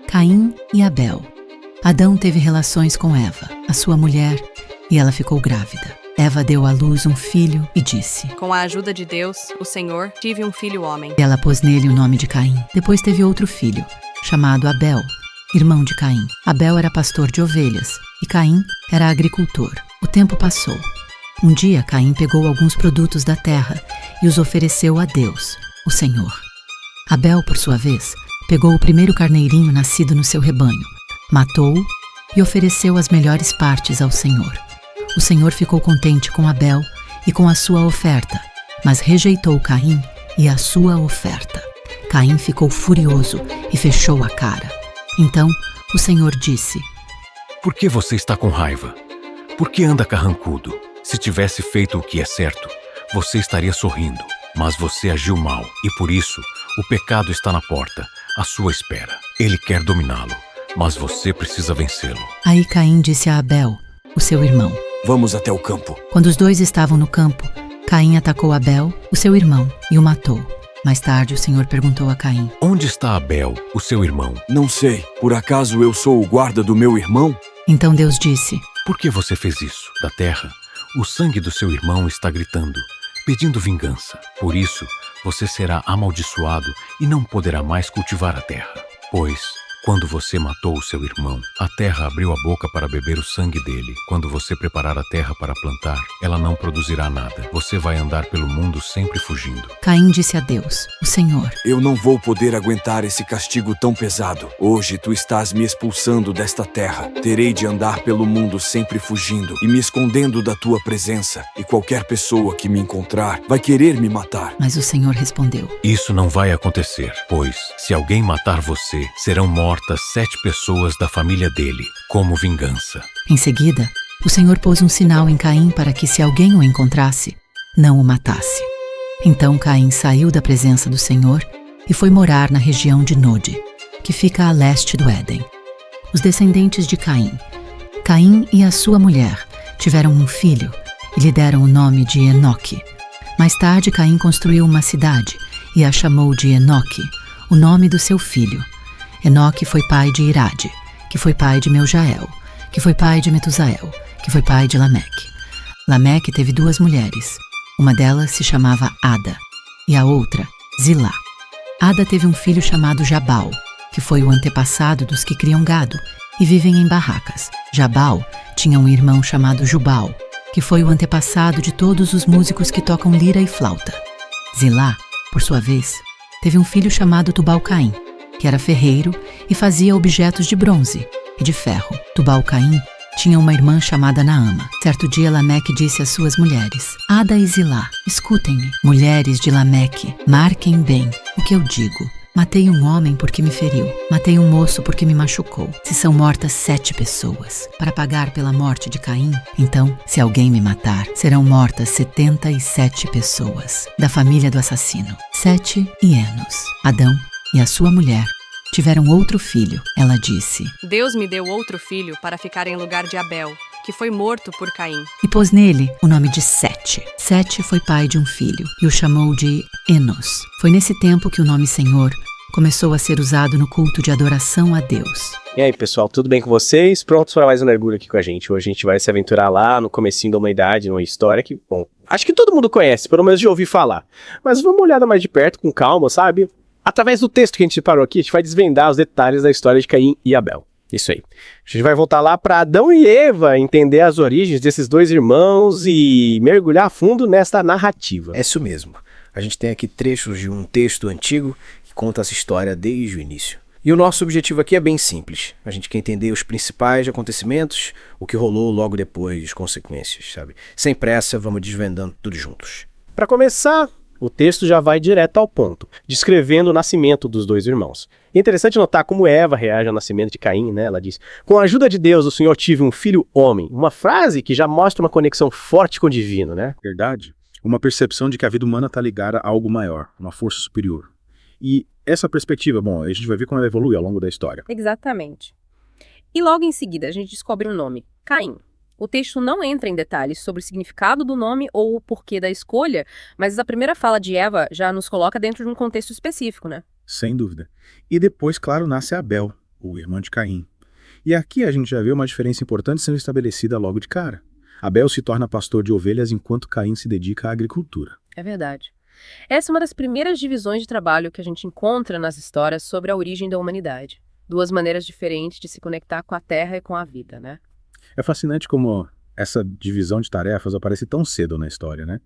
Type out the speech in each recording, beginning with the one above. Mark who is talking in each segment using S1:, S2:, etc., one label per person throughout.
S1: Caim e Abel. Adão teve relações com Eva, a sua mulher, e ela ficou grávida. Eva deu à luz um filho e disse:
S2: Com a ajuda de Deus, o Senhor, tive um filho homem.
S1: Ela pôs nele o nome de Caim. Depois teve outro filho, chamado Abel, irmão de Caim. Abel era pastor de ovelhas e Caim era agricultor. O tempo passou. Um dia Caim pegou alguns produtos da terra e os ofereceu a Deus, o Senhor. Abel, por sua vez, pegou o primeiro carneirinho nascido no seu rebanho, matou-o e ofereceu as melhores partes ao Senhor. O Senhor ficou contente com Abel e com a sua oferta, mas rejeitou Caim e a sua oferta. Caim ficou furioso e fechou a cara. Então o Senhor disse:
S3: Por que você está com raiva? Por que anda carrancudo? Se tivesse feito o que é certo, você estaria sorrindo. Mas você agiu mal e por isso o pecado está na porta, à sua espera. Ele quer dominá-lo, mas você precisa vencê-lo.
S1: Aí Caim disse a Abel, o seu irmão:
S4: Vamos até o campo.
S1: Quando os dois estavam no campo, Caim atacou Abel, o seu irmão, e o matou. Mais tarde o Senhor perguntou a Caim:
S3: Onde está Abel, o seu irmão?
S4: Não sei. Por acaso eu sou o guarda do meu irmão?
S1: Então Deus disse:
S3: Por que você fez isso? Da terra, o sangue do seu irmão está gritando, pedindo vingança. Por isso, você será amaldiçoado e não poderá mais cultivar a terra. Pois, quando você matou o seu irmão, a terra abriu a boca para beber o sangue dele. Quando você preparar a terra para plantar, ela não produzirá nada. Você vai andar pelo mundo sempre fugindo.
S1: Caim disse a Deus, o Senhor:
S4: Eu não vou poder aguentar esse castigo tão pesado. Hoje tu estás me expulsando desta terra. Terei de andar pelo mundo sempre fugindo e me escondendo da tua presença. E qualquer pessoa que me encontrar vai querer me matar.
S1: Mas o Senhor respondeu:
S3: Isso não vai acontecer, pois, se alguém matar você, serão mortas 7 pessoas da família dele, como vingança.
S1: Em seguida, o Senhor pôs um sinal em Caim para que, se alguém o encontrasse, não o matasse. Então Caim saiu da presença do Senhor e foi morar na região de Nod, que fica a leste do Éden. Os descendentes de Caim. Caim e a sua mulher tiveram um filho e lhe deram o nome de Enoque. Mais tarde, Caim construiu uma cidade e a chamou de Enoque, o nome do seu filho. Enoque foi pai de Irade, que foi pai de Meujael, que foi pai de Metusael, que foi pai de Lameque. Lameque teve 2 mulheres. Uma delas se chamava Ada e a outra, Zilá. Ada teve um filho chamado Jabal, que foi o antepassado dos que criam gado e vivem em barracas. Jabal tinha um irmão chamado Jubal, que foi o antepassado de todos os músicos que tocam lira e flauta. Zilá, por sua vez, teve um filho chamado Tubal-Caim, que era ferreiro e fazia objetos de bronze e de ferro. Tubal-Caim tinha uma irmã chamada Naama. Certo dia, Lameque disse às suas mulheres: Ada e Zilá, escutem-me. Mulheres de Lameque, marquem bem o que eu digo. Matei um homem porque me feriu. Matei um moço porque me machucou. Se são mortas 7 pessoas para pagar pela morte de Caim, então, se alguém me matar, serão mortas 77 pessoas da família do assassino. 7 e Enos. Adão e a sua mulher tiveram outro filho. Ela disse:
S2: Deus me deu outro filho para ficar em lugar de Abel, que foi morto por Caim.
S1: E pôs nele o nome de Sete. Sete foi pai de um filho e o chamou de Enos. Foi nesse tempo que o nome Senhor começou a ser usado no culto de adoração a Deus.
S5: E aí, pessoal, tudo bem com vocês? Prontos para mais um mergulho aqui com a gente. Hoje a gente vai se aventurar lá no comecinho da humanidade, numa história que, bom, acho que todo mundo conhece, pelo menos já ouvi falar. Mas vamos uma olhada mais de perto, com calma, sabe? Através do texto que a gente separou aqui, a gente vai desvendar os detalhes da história de Caim e Abel. Isso aí. A gente vai voltar lá para Adão e Eva, entender as origens desses 2 irmãos e mergulhar a fundo nesta narrativa.
S6: É isso mesmo. A gente tem aqui trechos de um texto antigo que conta essa história desde o início. E o nosso objetivo aqui é bem simples. A gente quer entender os principais acontecimentos, o que rolou logo depois, as consequências, sabe? Sem pressa, vamos desvendando tudo juntos.
S5: Para começar, o texto já vai direto ao ponto, descrevendo o nascimento dos 2 irmãos. É interessante notar como Eva reage ao nascimento de Caim, né? Ela diz: com a ajuda de Deus, o Senhor tive um filho homem. Uma frase que já mostra uma conexão forte com o divino, né?
S7: Verdade. Uma percepção de que a vida humana está ligada a algo maior, uma força superior. E essa perspectiva, bom, a gente vai ver como ela evolui ao longo da história.
S8: Exatamente. E logo em seguida a gente descobre um nome, Caim. O texto não entra em detalhes sobre o significado do nome ou o porquê da escolha, mas a primeira fala de Eva já nos coloca dentro de um contexto específico, né?
S7: Sem dúvida. E depois, claro, nasce Abel, o irmão de Caim. E aqui a gente já vê uma diferença importante sendo estabelecida logo de cara. Abel se torna pastor de ovelhas enquanto Caim se dedica à agricultura.
S8: É verdade. Essa é uma das primeiras divisões de trabalho que a gente encontra nas histórias sobre a origem da humanidade. Duas maneiras diferentes de se conectar com a terra e com a vida, né?
S7: É fascinante como essa divisão de tarefas aparece tão cedo na história, né?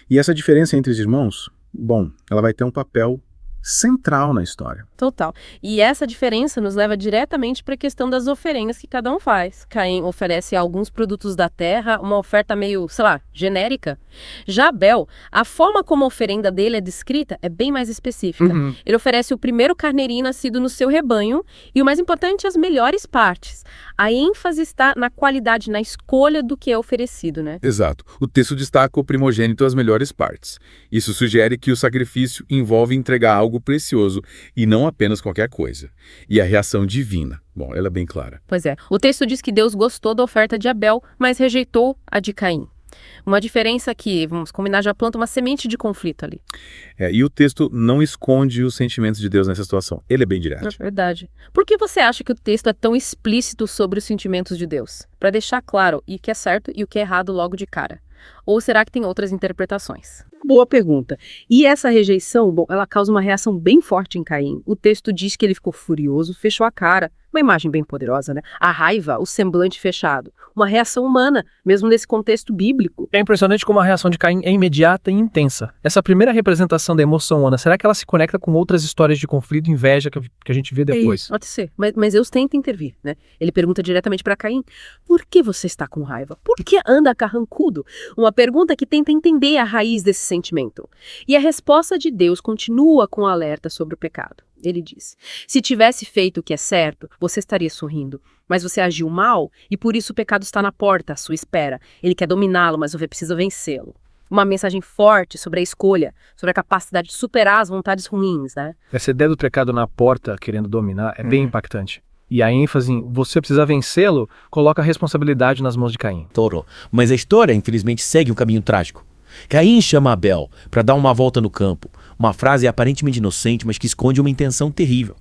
S7: E essa diferença entre os irmãos, bom, ela vai ter um papel central na história.
S8: Total. E essa diferença nos leva diretamente para a questão das oferendas que cada um faz. Caim oferece alguns produtos da terra, uma oferta meio, sei lá, genérica. Já Abel, a forma como a oferenda dele é descrita é bem mais específica. Ele oferece o primeiro carneirinho nascido no seu rebanho e, o mais importante, as melhores partes. A ênfase está na qualidade, na escolha do que é oferecido, né?
S9: Exato. O texto destaca o primogênito as melhores partes. Isso sugere que o sacrifício envolve entregar algo precioso e não apenas qualquer coisa. E a reação divina, bom, ela é bem clara.
S8: Pois é. O texto diz que Deus gostou da oferta de Abel, mas rejeitou a de Caim. Uma diferença que, vamos combinar, já planta uma semente de conflito ali.
S7: E o texto não esconde os sentimentos de Deus nessa situação. Ele é bem direto.
S8: É verdade. Por que você acha que o texto é tão explícito sobre os sentimentos de Deus? Para deixar claro o que é certo e o que é errado logo de cara. Ou será que tem outras interpretações? Boa pergunta. E essa rejeição, bom, ela causa uma reação bem forte em Caim. O texto diz que ele ficou furioso, fechou a cara. Uma imagem bem poderosa, né? A raiva, o semblante fechado. Uma reação humana, mesmo nesse contexto bíblico.
S10: É impressionante como a reação de Caim é imediata e intensa. Essa primeira representação da emoção humana, será que ela se conecta com outras histórias de conflito e inveja que a gente vê depois?
S8: Pode ser, mas Deus tenta intervir, né? Ele pergunta diretamente para Caim, por que você está com raiva? Por que anda carrancudo? Uma pergunta que tenta entender a raiz desse sentimento. E a resposta de Deus continua com o alerta sobre o pecado. Ele diz, se tivesse feito o que é certo, você estaria sorrindo. Mas você agiu mal e por isso o pecado está na porta, à sua espera. Ele quer dominá-lo, mas você precisa vencê-lo. Uma mensagem forte sobre a escolha, sobre a capacidade de superar as vontades ruins, né?
S10: Essa ideia do pecado na porta, querendo dominar, é bem impactante. E a ênfase em você precisa vencê-lo, coloca a responsabilidade nas mãos de Caim.
S11: Toro. Mas a história, infelizmente, segue um caminho trágico. Caim chama Abel para dar uma volta no campo. Uma frase aparentemente inocente, mas que esconde uma intenção terrível.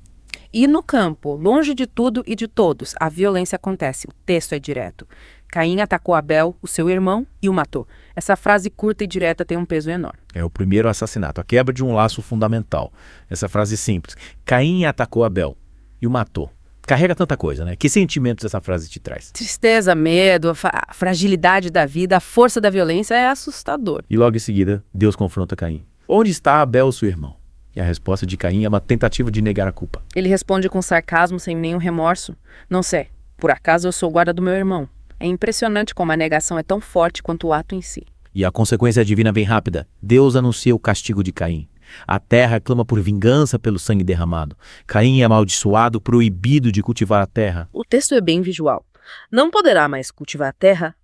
S8: E no campo, longe de tudo e de todos, a violência acontece. O texto é direto. Caim atacou Abel, o seu irmão, e o matou. Essa frase curta e direta tem um peso enorme.
S11: É o primeiro assassinato, a quebra de um laço fundamental. Essa frase simples. Caim atacou Abel e o matou. Carrega tanta coisa, né? Que sentimentos essa frase te traz?
S8: Tristeza, medo, a fragilidade da vida, a força da violência é assustador.
S11: E logo em seguida, Deus confronta Caim. Onde está Abel, seu irmão? E a resposta de Caim é uma tentativa de negar a culpa.
S8: Ele responde com sarcasmo, sem nenhum remorso. Não sei, por acaso eu sou o guarda do meu irmão. É impressionante como a negação é tão forte quanto o ato em si.
S11: E a consequência divina vem rápida. Deus anuncia o castigo de Caim. A terra clama por vingança pelo sangue derramado. Caim é amaldiçoado, proibido de cultivar a terra.
S8: O texto é bem visual. Não poderá mais cultivar a terra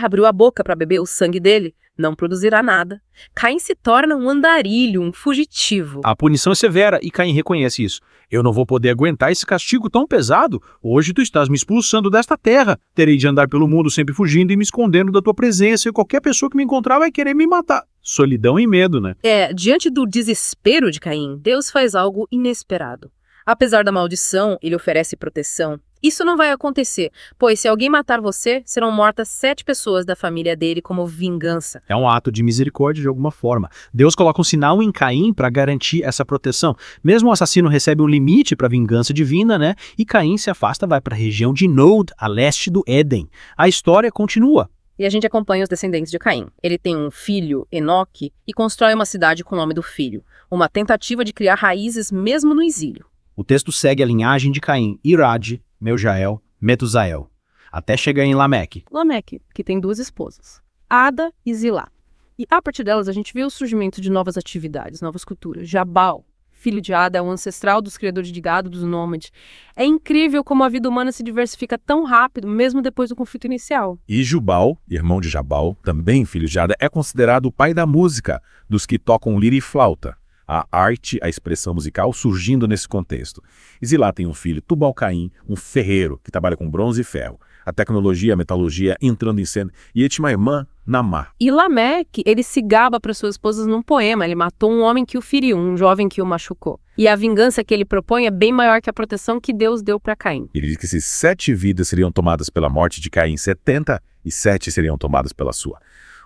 S8: abriu a boca para beber o sangue dele. Não produzirá nada. Caim se torna um andarilho, um fugitivo.
S10: A punição é severa e Caim reconhece isso. Eu não vou poder aguentar esse castigo tão pesado. Hoje tu estás me expulsando desta terra. Terei de andar pelo mundo sempre fugindo e me escondendo da tua presença, e qualquer pessoa que me encontrar vai querer me matar. Solidão e medo, né?
S8: Diante do desespero de Caim, Deus faz algo inesperado. Apesar da maldição, ele oferece proteção. Isso não vai acontecer, pois se alguém matar você, serão mortas 7 pessoas da família dele como vingança.
S10: É um ato de misericórdia de alguma forma. Deus coloca um sinal em Caim para garantir essa proteção. Mesmo o assassino recebe um limite para a vingança divina, né? E Caim se afasta, vai para a região de Nod, a leste do Éden. A história continua.
S8: E a gente acompanha os descendentes de Caim. Ele tem um filho, Enoque, e constrói uma cidade com o nome do filho. Uma tentativa de criar raízes mesmo no exílio.
S10: O texto segue a linhagem de Caim, Irad, Meujael, Metusael, até chegar em Lameque.
S8: Lameque, que tem 2 esposas, Ada e Zilá. E a partir delas a gente vê o surgimento de novas atividades, novas culturas. Jabal, filho de Ada, é o ancestral dos criadores de gado, dos nômades. É incrível como a vida humana se diversifica tão rápido, mesmo depois do conflito inicial.
S9: E Jubal, irmão de Jabal, também filho de Ada, é considerado o pai da música, dos que tocam lira e flauta. A arte, a expressão musical surgindo nesse contexto. E Zilá tem um filho, Tubal-Caim, um ferreiro que trabalha com bronze e ferro.
S7: a tecnologia, a metalurgia entrando em cena. E tinha uma irmã, Namá.
S8: E Lameque, ele se gaba para suas esposas num poema. Ele matou um homem que o feriu, um jovem que o machucou. E a vingança que ele propõe é bem maior que a proteção que Deus deu para Caim.
S7: Ele diz que se 7 vidas seriam tomadas pela morte de Caim, 77 seriam tomadas pela sua.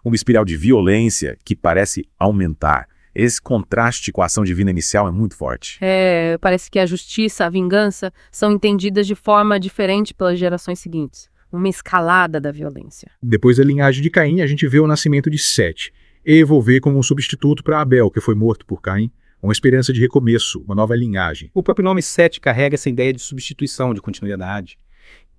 S7: Uma espiral de violência que parece aumentar. Esse contraste com a ação divina inicial é muito forte.
S8: Parece que a justiça, a vingança, são entendidas de forma diferente pelas gerações seguintes. Uma escalada da violência.
S7: Depois da linhagem de Caim, a gente vê o nascimento de Sete. Evo veio como um substituto para Abel, que foi morto por Caim. Uma esperança de recomeço, uma nova linhagem.
S12: O próprio nome Sete carrega essa ideia de substituição, de continuidade.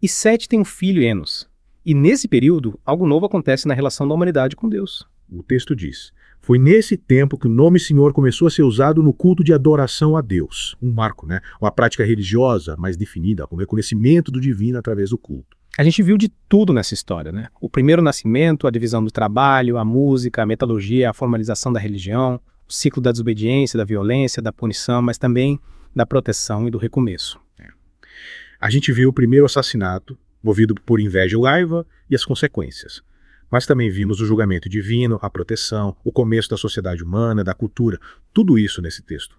S12: E Sete tem um filho, Enos. E nesse período, algo novo acontece na relação da humanidade com Deus.
S7: O texto diz: foi nesse tempo que o nome Senhor começou a ser usado no culto de adoração a Deus. Um marco, né? Uma prática religiosa mais definida, com reconhecimento do divino através do culto.
S12: A gente viu de tudo nessa história, né? O primeiro nascimento, a divisão do trabalho, a música, a metalurgia, a formalização da religião, o ciclo da desobediência, da violência, da punição, mas também da proteção e do recomeço.
S7: A gente viu o primeiro assassinato, movido por inveja ou raiva, e as consequências. Mas também vimos o julgamento divino, a proteção, o começo da sociedade humana, da cultura, tudo isso nesse texto.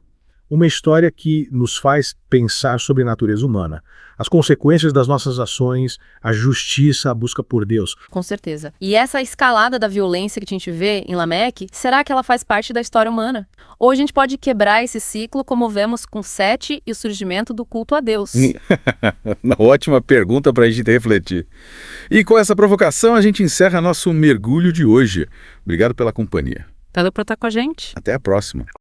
S7: Uma história que nos faz pensar sobre a natureza humana, as consequências das nossas ações, a justiça, a busca por Deus.
S13: Com certeza. E essa escalada da violência que a gente vê em Lameque, será que ela faz parte da história humana? Ou a gente pode quebrar esse ciclo como vemos com Sete e o surgimento do culto a Deus?
S9: Ótima pergunta para a gente refletir. E com essa provocação a gente encerra nosso mergulho de hoje. Obrigado pela companhia.
S8: Valeu por estar com a gente.
S9: Até a próxima.